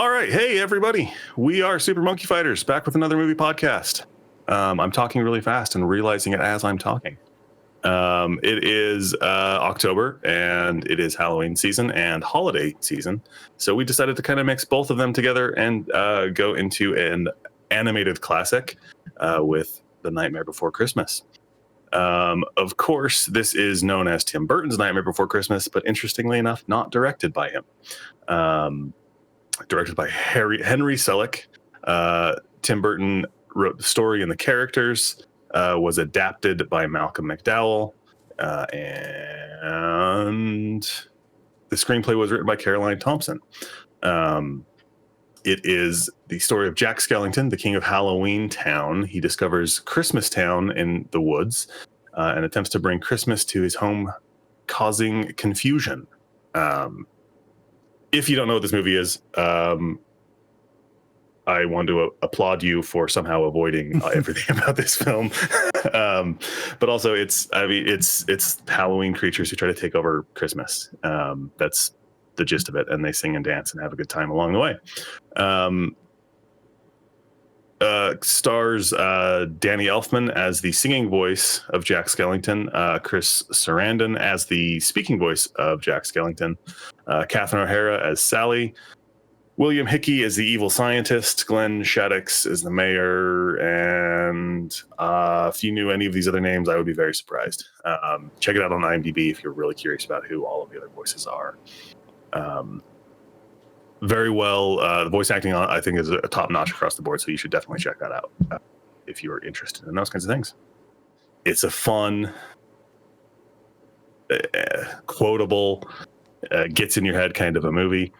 All right. Hey, everybody. We are Super Monkey Fighters, back with another movie podcast. I'm talking really fast and realizing it as I'm talking. It is October, and it is Halloween season and holiday season. So we decided to kind of mix both of them together and go into an animated classic with The Nightmare Before Christmas. Of course, this is known as Tim Burton's Nightmare Before Christmas, but interestingly enough, not directed by him. Directed by Henry Selick. Tim Burton wrote the story and the characters, was adapted by Malcolm McDowell, and the screenplay was written by Caroline Thompson. It is the story of Jack Skellington, the king of Halloween Town. He discovers Christmas Town in the woods and attempts to bring Christmas to his home, causing confusion. If you don't know what this movie is, I want to applaud you for somehow avoiding everything about this film. But also, it's Halloween creatures who try to take over Christmas. That's the gist of it, and they sing and dance and have a good time along the way. Stars Danny Elfman as the singing voice of Jack Skellington, Chris Sarandon as the speaking voice of Jack Skellington, Catherine O'Hara as Sally, William Hickey as the evil scientist, Glenn Shadix as the mayor, and if you knew any of these other names, I would be very surprised. Check it out on IMDb if you're really curious about who all of the other voices are. Very well. The voice acting, I think, is a top-notch across the board, so you should definitely check that out if you are interested in those kinds of things. It's a fun, quotable, gets in your head kind of a movie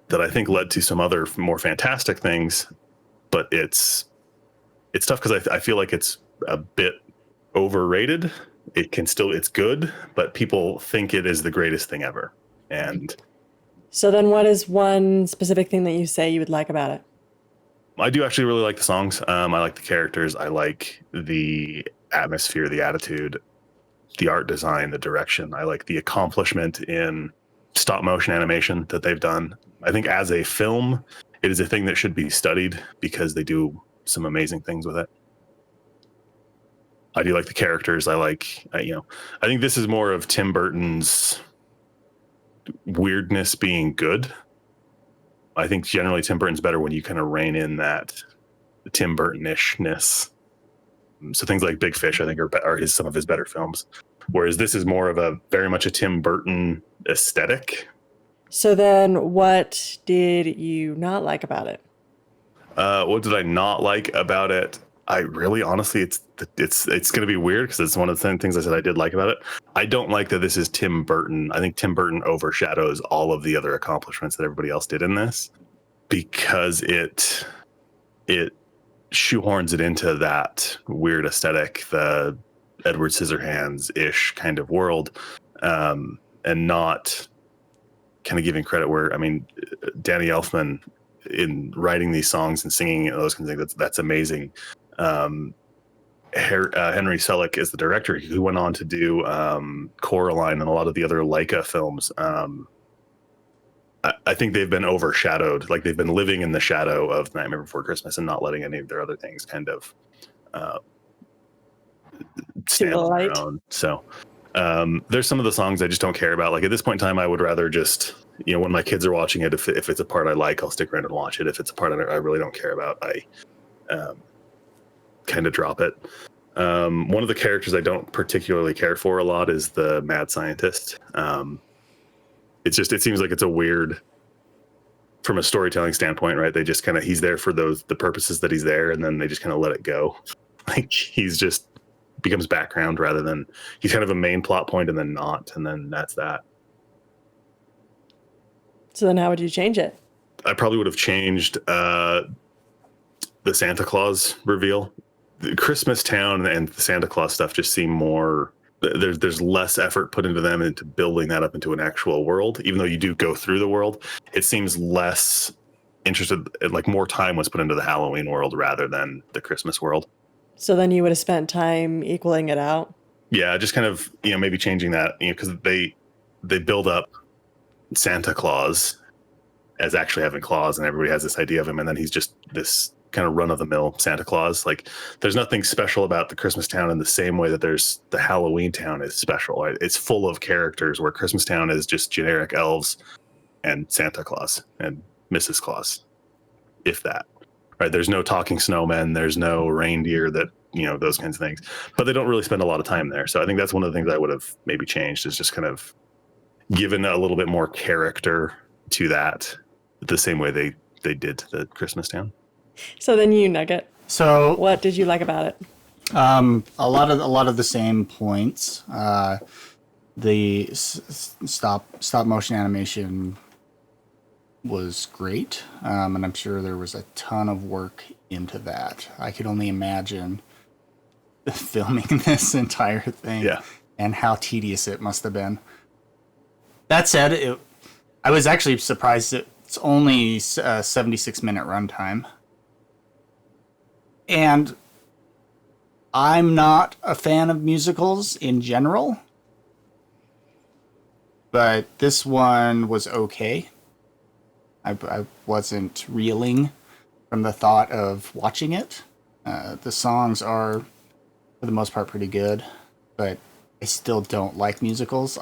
that I think led to some other more fantastic things, but it's tough because I feel like it's a bit overrated. It's good, but people think it is the greatest thing ever. And so then what is one specific thing that you say you would like about it? I do actually really like the songs. I like the characters. I like the atmosphere, the attitude, the art design, the direction. I like the accomplishment in stop motion animation that they've done. I think as a film, it is a thing that should be studied because they do some amazing things with it. I do like the characters. I think this is more of Tim Burton's weirdness being good. I think generally Tim Burton's better when you kind of rein in that Tim Burton-ishness. So things like Big Fish, I think, are some of his better films. Whereas this is more of a very much a Tim Burton aesthetic. So then what did you not like about it? What did I not like about it? I really, honestly, it's going to be weird because it's one of the things I said I did like about it. I don't like that this is Tim Burton. I think Tim Burton overshadows all of the other accomplishments that everybody else did in this because it shoehorns it into that weird aesthetic, the Edward Scissorhands-ish kind of world, and not kind of giving credit where, I mean, Danny Elfman in writing these songs and singing those kinds of things, that's amazing. Henry Selick is the director who went on to do Coraline and a lot of the other Leica films. I think they've been overshadowed. Like they've been living in the shadow of Nightmare Before Christmas and not letting any of their other things kind of stand on their own. So there's some of the songs I just don't care about. Like at this point in time, I would rather just, when my kids are watching it, if it's a part I like, I'll stick around and watch it. If it's a part I really don't care about, I kind of drop it. One of the characters I don't particularly care for a lot is the mad scientist. It seems like it's a weird, from a storytelling standpoint, right? They just kind of, he's there for the purposes that he's there, and then they just kind of let it go. Like he's just becomes background rather than, he's kind of a main plot point and then not, and then that's that. So then how would you change it? I probably would have changed the Santa Claus reveal. The Christmas Town and the Santa Claus stuff just seem more, there's less effort put into them into building that up into an actual world. Even though you do go through the world, it seems less interested, like more time was put into the Halloween world rather than the Christmas world. So then you would have spent time equaling it out? Yeah, just kind of, maybe changing that, because they build up Santa Claus as actually having claws, and everybody has this idea of him, and then he's just this kind of run-of-the-mill Santa Claus. Like, there's nothing special about the Christmas town in the same way that there's the Halloween town is special. Right? It's full of characters, where Christmas town is just generic elves and Santa Claus and Mrs. Claus, if that. Right? There's no talking snowmen, there's no reindeer, that, you know, those kinds of things. But they don't really spend a lot of time there. So I think that's one of the things I would have maybe changed, is just kind of given a little bit more character to that, the same way they did to the Christmas town. So then you, Nugget. So What did you like about it? a lot of the same points. The stop motion animation was great, and I'm sure there was a ton of work into that. I could only imagine filming this entire thing, and how tedious it must have been. That said, I was actually surprised that it's only a 76-minute runtime. And I'm not a fan of musicals in general, but this one was okay. I wasn't reeling from the thought of watching it. The songs are, for the most part, pretty good, but I still don't like musicals.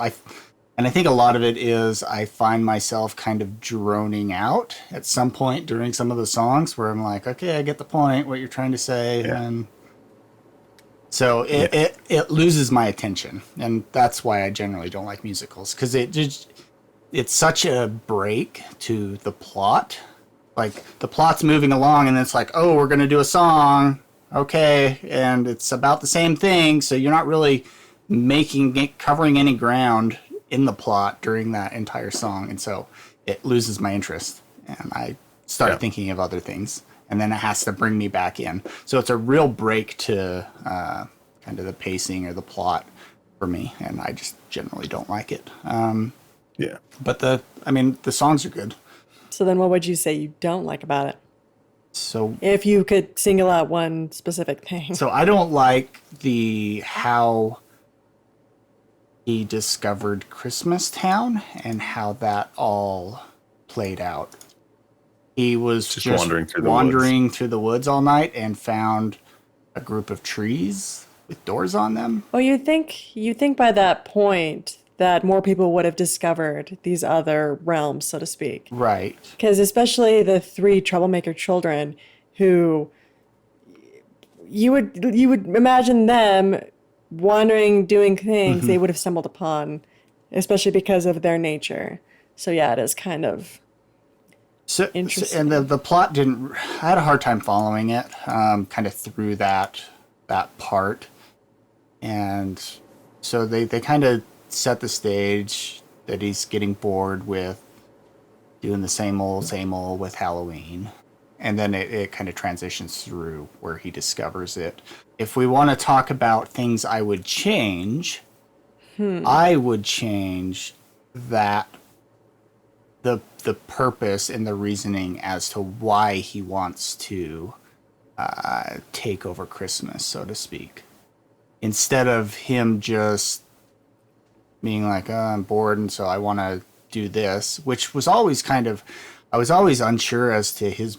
And I think a lot of it is I find myself kind of droning out at some point during some of the songs, where I'm like, okay, I get the point, what you're trying to say. Yeah. And so it loses my attention. And that's why I generally don't like musicals, because it's such a break to the plot. Like, the plot's moving along and it's like, oh, we're going to do a song. Okay. And it's about the same thing. So you're not really covering any ground in the plot during that entire song. And so it loses my interest, and I start thinking of other things, and then it has to bring me back in. So it's a real break to kind of the pacing or the plot for me. And I just generally don't like it. But the songs are good. So then what would you say you don't like about it? So If you could single out one specific thing. So I don't like how he discovered Christmas Town and how that all played out. He was just wandering through the woods all night and found a group of trees with doors on them. Well, you think by that point that more people would have discovered these other realms, so to speak. Right. Because especially the three troublemaker children, who you would imagine them wandering, doing things they would have stumbled upon, especially because of their nature. So yeah, it is kind of interesting. And the plot didn't. I had a hard time following it, kind of through that part, and so they kind of set the stage that he's getting bored with doing the same old with Halloween. And then it kind of transitions through where he discovers it. If we want to talk about things I would change, I would change that the purpose and the reasoning as to why he wants to take over Christmas, so to speak. Instead of him just being like, oh, I'm bored and so I want to do this, which was always I was always unsure as to his,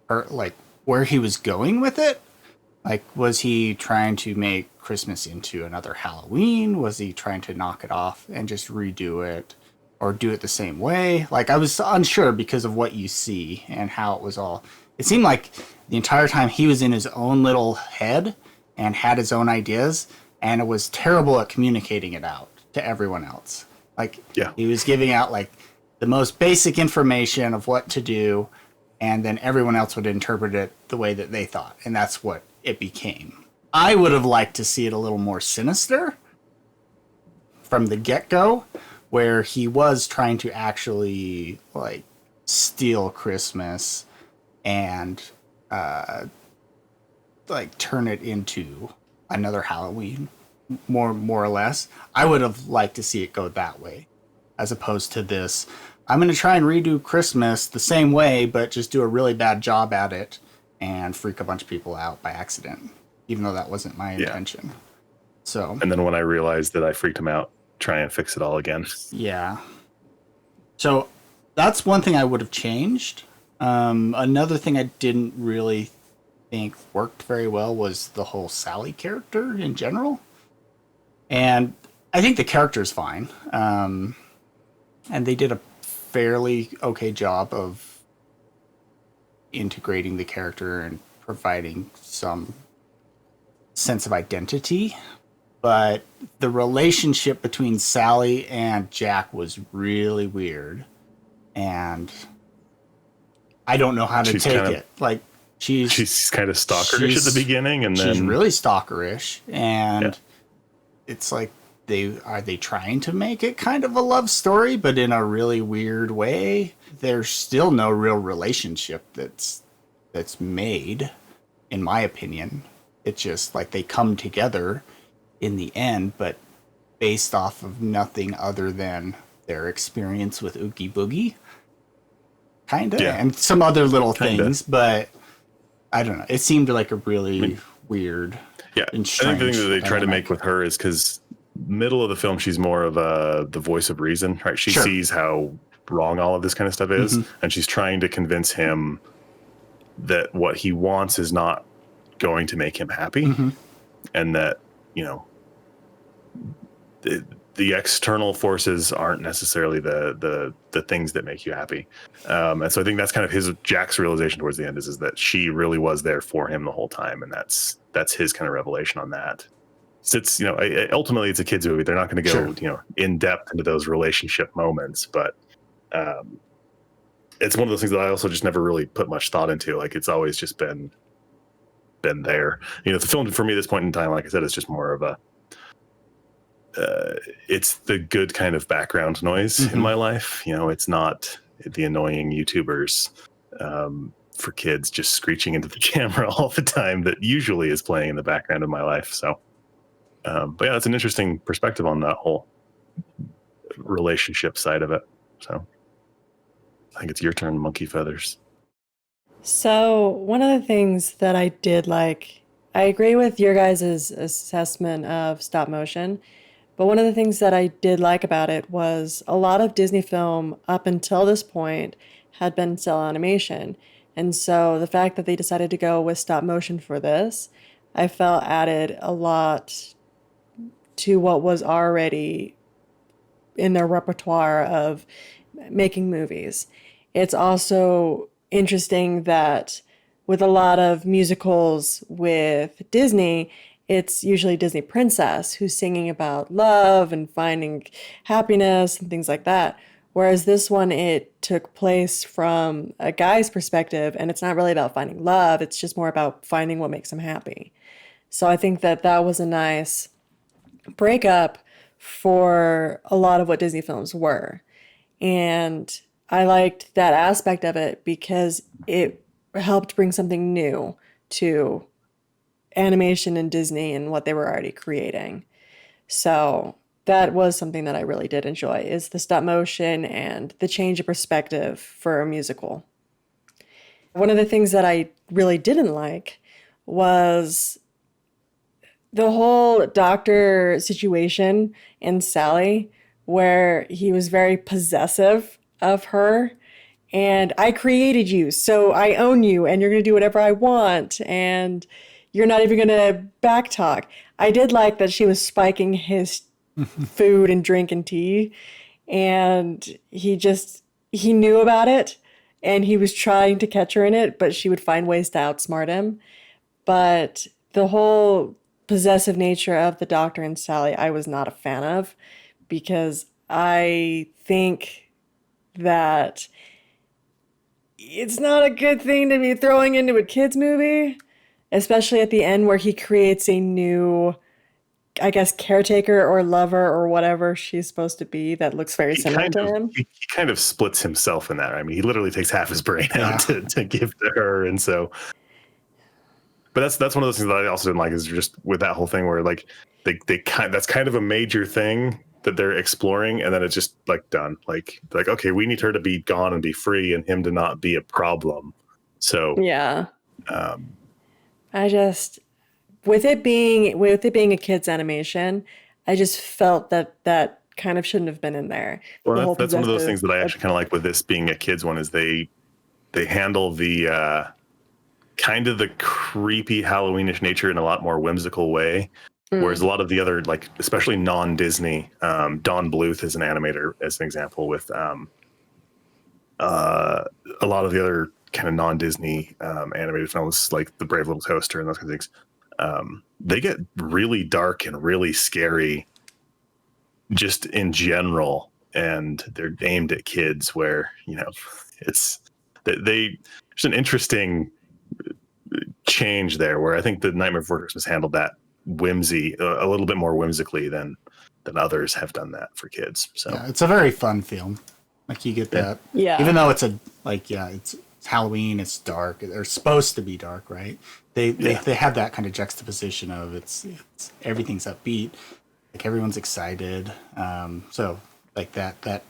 like, where he was going with it. Like, was he trying to make Christmas into another Halloween? Was he trying to knock it off and just redo it, or do it the same way? Like, I was unsure because of what you see and how it was all. It seemed like the entire time he was in his own little head and had his own ideas, and it was terrible at communicating it out to everyone else. Like, he was giving out like the most basic information of what to do, and then everyone else would interpret it the way that they thought, and that's what it became. I would have liked to see it a little more sinister from the get-go, where he was trying to actually like steal Christmas and like turn it into another Halloween, more or less. I would have liked to see it go that way, as opposed to this, I'm going to try and redo Christmas the same way, but just do a really bad job at it and freak a bunch of people out by accident, even though that wasn't my intention. So, and then when I realized that I freaked him out, try and fix it all again. Yeah. So that's one thing I would have changed. Another thing I didn't really think worked very well was the whole Sally character in general. And I think the character is fine. And they did a fairly okay job of integrating the character and providing some sense of identity. But the relationship between Sally and Jack was really weird. And I don't know how to take it. Like, she's kind of stalkerish at the beginning, and then she's really stalkerish. And it's like, are they trying to make it kind of a love story, but in a really weird way? There's still no real relationship that's made, in my opinion. It's just like they come together in the end, but based off of nothing other than their experience with Oogie Boogie, kind of, and some other little things. But I don't know. It seemed like a really weird. Yeah, I think the thing that they try to make with her is because middle of the film, she's more of the voice of reason, right? She sees how wrong all of this kind of stuff is, and she's trying to convince him that what he wants is not going to make him happy, and that, you know, the external forces aren't necessarily the things that make you happy. And so I think that's kind of Jack's realization towards the end is that she really was there for him the whole time, and that's his kind of revelation on that. So it's, you know, ultimately it's a kids movie. They're not going to go, you know, in depth into those relationship moments, but it's one of those things that I also just never really put much thought into. Like, it's always just been there. You know, the film for me at this point in time, like I said, is just more of a it's the good kind of background noise in my life. You know, it's not the annoying YouTubers for kids just screeching into the camera all the time that usually is playing in the background of my life. So but yeah, that's an interesting perspective on that whole relationship side of it. So I think it's your turn, Monkey Feathers. So one of the things that I did like, I agree with your guys' assessment of stop motion, but one of the things that I did like about it was a lot of Disney film up until this point had been cell animation. And so the fact that they decided to go with stop motion for this, I felt added a lot to what was already in their repertoire of making movies. It's also interesting that with a lot of musicals with Disney, it's usually Disney princess who's singing about love and finding happiness and things like that. Whereas this one, it took place from a guy's perspective, and it's not really about finding love. It's just more about finding what makes him happy. So I think that that was a nice breakup for a lot of what Disney films were. And I liked that aspect of it because it helped bring something new to animation and Disney and what they were already creating. So that was something that I really did enjoy, is the stop motion and the change of perspective for a musical. One of the things that I really didn't like was the whole doctor situation in Sally, where he was very possessive of her. And I created you, so I own you, and you're going to do whatever I want, and you're not even going to backtalk. I did like that she was spiking his food and drink and tea, and he knew about it, and he was trying to catch her in it, but she would find ways to outsmart him. But the whole possessive nature of the Doctor and Sally, I was not a fan of, because I think that it's not a good thing to be throwing into a kids movie, especially at the end where he creates a new, I guess, caretaker or lover or whatever she's supposed to be that looks very similar to him. He kind of splits himself in that. I mean, he literally takes half his brain out to give to her. And so, but that's one of those things that I also didn't like, is just with that whole thing where like that's kind of a major thing that they're exploring, and then it's just like done. Like, okay, we need her to be gone and be free, and him to not be a problem. So yeah, I just, with it being a kids animation, I just felt that kind of shouldn't have been in there. Well, The whole that's one of those possessive- things that I actually kind of like with this being a kids one is they handle the kind of the creepy Halloweenish nature in a lot more whimsical way. Whereas a lot of the other, like especially non-Disney, Don Bluth is an animator, as an example, with a lot of the other kind of non-Disney animated films, like The Brave Little Toaster and those kinds of things. They get really dark and really scary, just in general, and they're aimed at kids. Where it's there's an interesting change there, where I think the Nightmare Before Christmas handled that whimsy a little bit more whimsically than others have done that for kids. So yeah, it's a very fun film. Like you get that, Yeah. Even though it's it's Halloween, it's dark. They're supposed to be dark, right? They have that kind of juxtaposition of it's everything's upbeat, like everyone's excited. So like that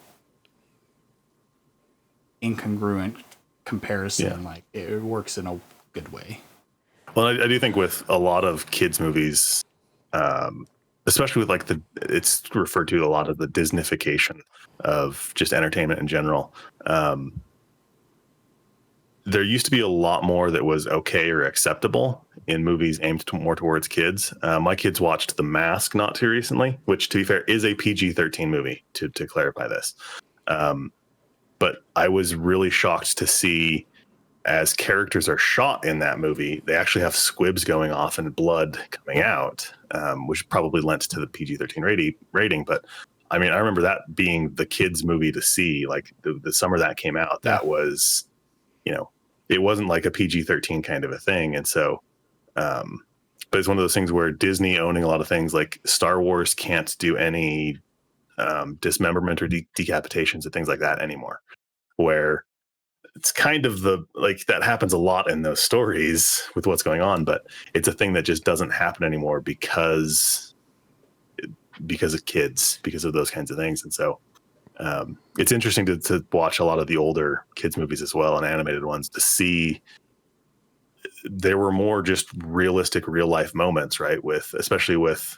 incongruent comparison, like it works in a good way. Well, I do think with a lot of kids movies, especially with like it's referred to a lot of the Disneyfication of just entertainment in general. There used to be a lot more that was okay or acceptable in movies aimed more towards kids. My kids watched The Mask not too recently, which, to be fair, is a PG-13 movie, to clarify this. But I was really shocked to see, as characters are shot in that movie, they actually have squibs going off and blood coming out, which probably lent to the PG-13 rating. But I mean, I remember that being the kids' movie to see, like the summer that came out. That was, it wasn't like a PG-13 kind of a thing. And so, but it's one of those things where Disney owning a lot of things, like Star Wars can't do any dismemberment or decapitations and things like that anymore, where it's kind of that happens a lot in those stories with what's going on, but it's a thing that just doesn't happen anymore because of kids, because of those kinds of things. And so it's interesting to watch a lot of the older kids movies as well, and animated ones, to see there were more just realistic real life moments, right? Especially with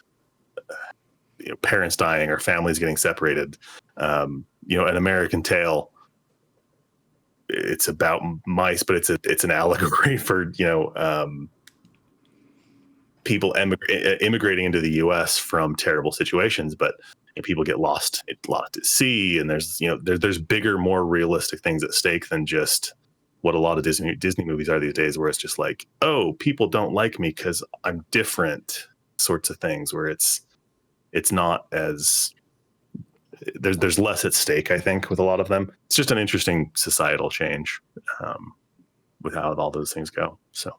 parents dying or families getting separated. An American Tail, it's about mice, but it's an allegory for people immigrating into the U.S. from terrible situations, but people get lost at sea, and there's bigger, more realistic things at stake than just what a lot of Disney movies are these days, where it's just like, oh, people don't like me because I'm different, sorts of things, where it's not as there's less at stake, I think, with a lot of them. It's just an interesting societal change with how all those things go. So,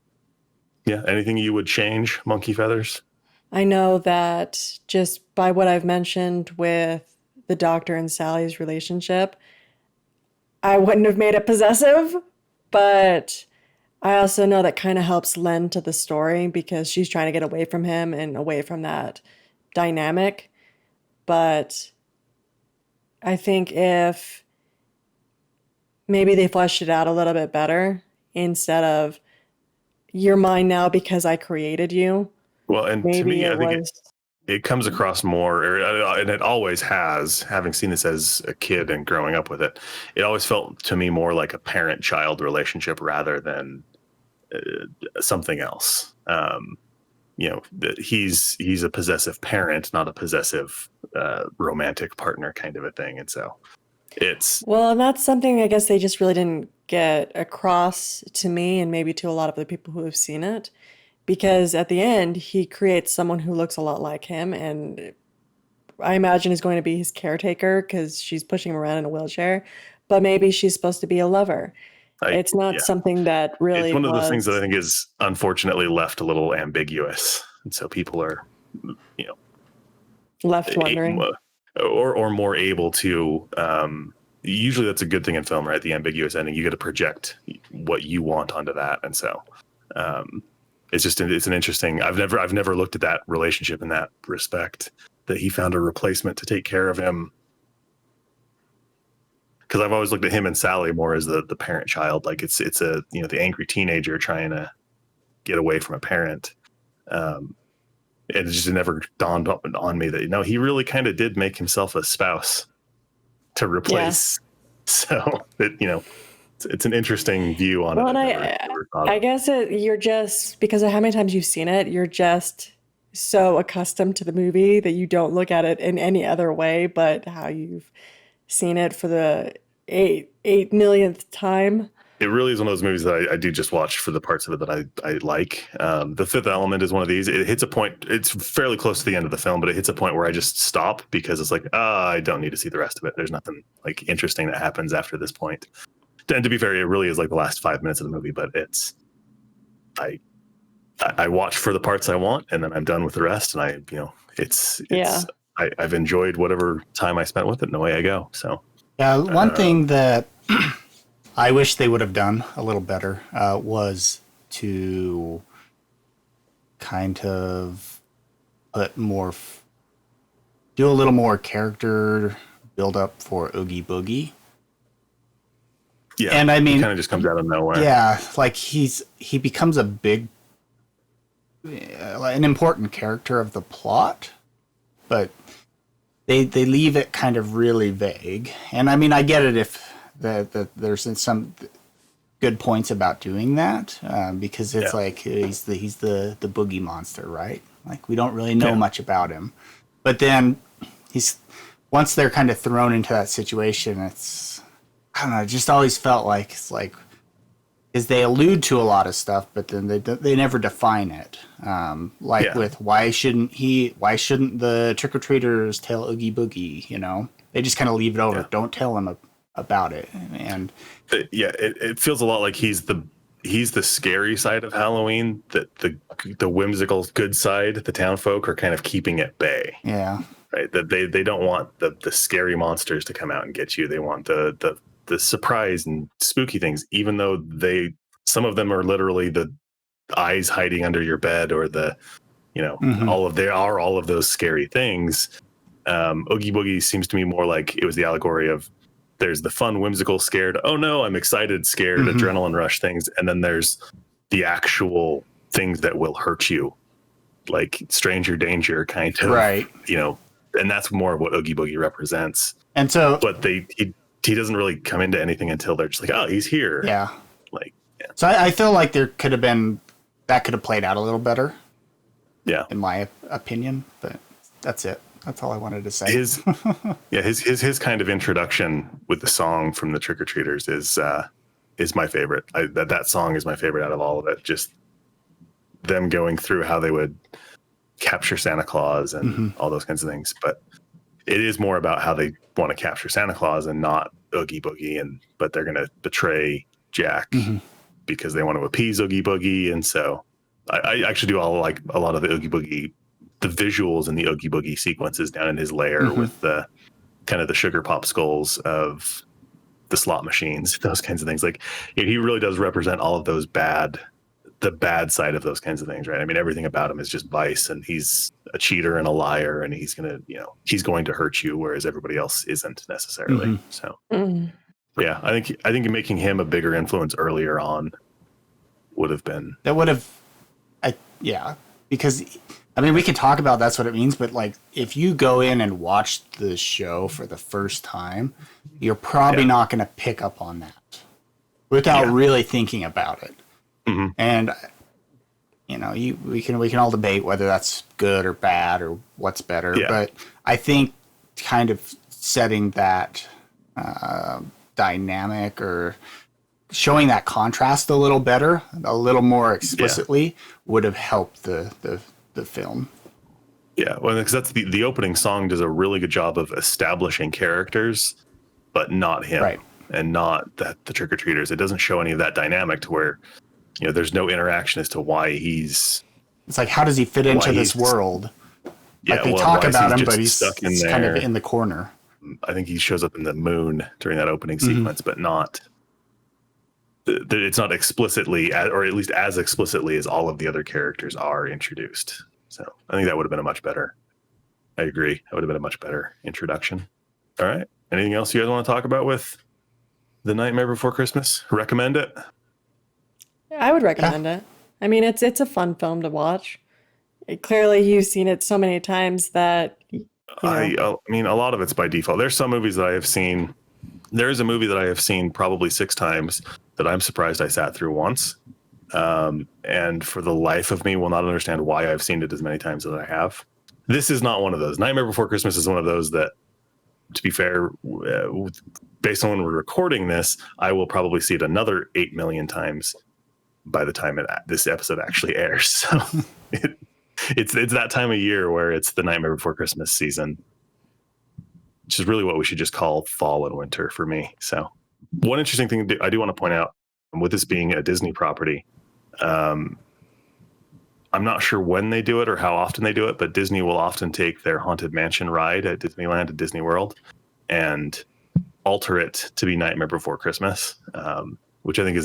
yeah, anything you would change, Monkey Feathers? I know that just by what I've mentioned with the Doctor and Sally's relationship, I wouldn't have made it possessive, but I also know that kind of helps lend to the story because she's trying to get away from him and away from that dynamic. But I think if maybe they fleshed it out a little bit better instead of you're mine now because I created you. Well, and Maybe to me, I think was it comes across more, and it always has, having seen this as a kid and growing up with it, it always felt to me more like a parent-child relationship rather than something else. That he's a possessive parent, not a possessive romantic partner kind of a thing. And so well, and that's something I guess they just really didn't get across to me and maybe to a lot of the people who have seen it. Because at the end, he creates someone who looks a lot like him, and I imagine is going to be his caretaker because she's pushing him around in a wheelchair. But maybe she's supposed to be a lover. It's not something that really it's one of those things that I think is unfortunately left a little ambiguous, and so people are, left wondering, or more able to. Usually, that's a good thing in film, right? The ambiguous ending, you get to project what you want onto that, and so. It's an interesting. I've never looked at that relationship in that respect, that he found a replacement to take care of him. Because I've always looked at him and Sally more as the parent child, like it's a the angry teenager trying to get away from a parent. it just never dawned on me that, you know, he really kind of did make himself a spouse to replace. So it, you know, it's an interesting view on Well, it. and I guess you're just, because of how many times you've seen it, you're just so accustomed to the movie that you don't look at it in any other way but how you've seen it for the eight millionth time. It really is one of those movies that I do just watch for the parts of it that I like. The Fifth Element is one of these. It hits a point. It's fairly close to the end of the film, but it hits a point where I just stop because it's like, I don't need to see the rest of it. There's nothing like interesting that happens after this point. And to be fair, it really is like the last 5 minutes of the movie, but I watch for the parts I want, and then I'm done with the rest. And I've enjoyed whatever time I spent with it, and away I go. So yeah, one thing that I wish they would have done a little better was to kind of do a little more character build up for Oogie Boogie. Yeah, and I mean, it kind of just comes out of nowhere. Yeah, like he becomes an important character of the plot, but they leave it kind of really vague. And I mean, I get it if there's some good points about doing that because it's like he's the boogie monster, right? Like we don't really know much about him, but then once they're kind of thrown into that situation, it's, I don't know, it just always felt like it's like, is they allude to a lot of stuff, but then they never define it. With why shouldn't the trick-or-treaters tell Oogie Boogie, you know? They just kind of leave it over. Yeah. Don't tell him about it. And it feels a lot like he's the scary side of Halloween, that the whimsical good side, the town folk are kind of keeping at bay. Yeah. Right. That they don't want the scary monsters to come out and get you. They want the surprise and spooky things, even though some of them are literally the eyes hiding under your bed, or all of those scary things. Oogie Boogie seems to me more like it was the allegory of, there's the fun, whimsical, scared, oh no, I'm excited, scared, adrenaline rush things, and then there's the actual things that will hurt you, like stranger danger kind of, right? You know, and that's more of what Oogie Boogie represents. And so, but he doesn't really come into anything until they're just like, oh, he's here. Yeah. So I feel like there could have played out a little better. Yeah. In my opinion, but that's it. That's all I wanted to say. His kind of introduction with the song from the Trick-or-Treaters is my favorite. That song is my favorite out of all of it. Just them going through how they would capture Santa Claus and all those kinds of things. But it is more about how they want to capture Santa Claus and not Oogie Boogie, but they're going to betray Jack because they want to appease Oogie Boogie. And so I actually do a lot of the Oogie Boogie, the visuals and the Oogie Boogie sequences down in his lair with the kind of the sugar popsicles of the slot machines, those kinds of things. Like, he really does represent all of those the bad side of those kinds of things, right? I mean, everything about him is just vice, and he's a cheater and a liar, and he's going to hurt you, whereas everybody else isn't necessarily. So, yeah, I think making him a bigger influence earlier on because I mean, we could talk about that's what it means, but like, if you go in and watch the show for the first time, you're probably not going to pick up on that without really thinking about it. And we can all debate whether that's good or bad or what's better, but I think kind of setting that dynamic or showing that contrast a little better, a little more explicitly, would have helped the film. Yeah, well, because that's the opening song does a really good job of establishing characters, but not him, right? And not the trick-or-treaters. It doesn't show any of that dynamic to where, there's no interaction as to why he's. It's like, how does he fit into this world? Like, they talk about him, but he's kind of in the corner. I think he shows up in the moon during that opening sequence, but not. It's not explicitly, or at least as explicitly as all of the other characters are introduced. So I think that would have been a much better. I agree. That would have been a much better introduction. All right. Anything else you guys want to talk about with The Nightmare Before Christmas? Recommend it? I would recommend it. I mean, it's a fun film to watch. Clearly, you've seen it so many times that I mean, a lot of it's by default. There's some movies that I have seen. There is a movie that I have seen probably 6 times that I'm surprised I sat through once. And for the life of me, will not understand why I've seen it as many times as I have. This is not one of those. Nightmare Before Christmas is one of those that, to be fair, based on when we're recording this, I will probably see it another 8 million times by the time this episode actually airs. So it's that time of year where it's the Nightmare Before Christmas season, which is really what we should just call fall and winter for me. So one interesting thing I do want to point out, with this being a Disney property, I'm not sure when they do it or how often they do it, but Disney will often take their Haunted Mansion ride at Disneyland and Disney World and alter it to be Nightmare Before Christmas, which I think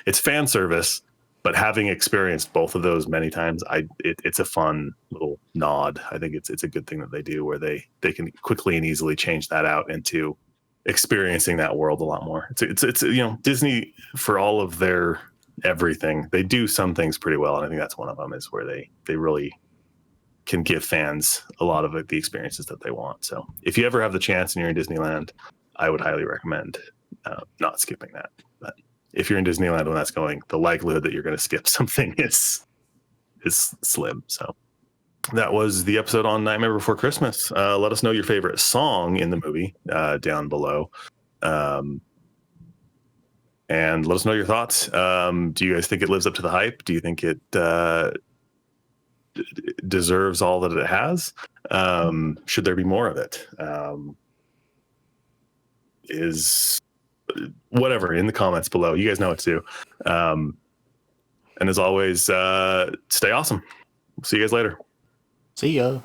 it's fan service, but having experienced both of those many times, it's a fun little nod. I think it's a good thing that they do, where they can quickly and easily change that out into experiencing that world a lot more. It's Disney, for all of their everything, they do some things pretty well, and I think that's one of them, is where they really can give fans a lot of the experiences that they want. So if you ever have the chance and you're in Disneyland, I would highly recommend not skipping that. But if you're in Disneyland when that's going, the likelihood that you're going to skip something is slim. So that was the episode on Nightmare Before Christmas. Let us know your favorite song in the movie down below. And let us know your thoughts. Do you guys think it lives up to the hype? Do you think it deserves all that it has? Should there be more of it? Is whatever in the comments below. You guys know what to do. And as always, stay awesome. See you guys later. See ya.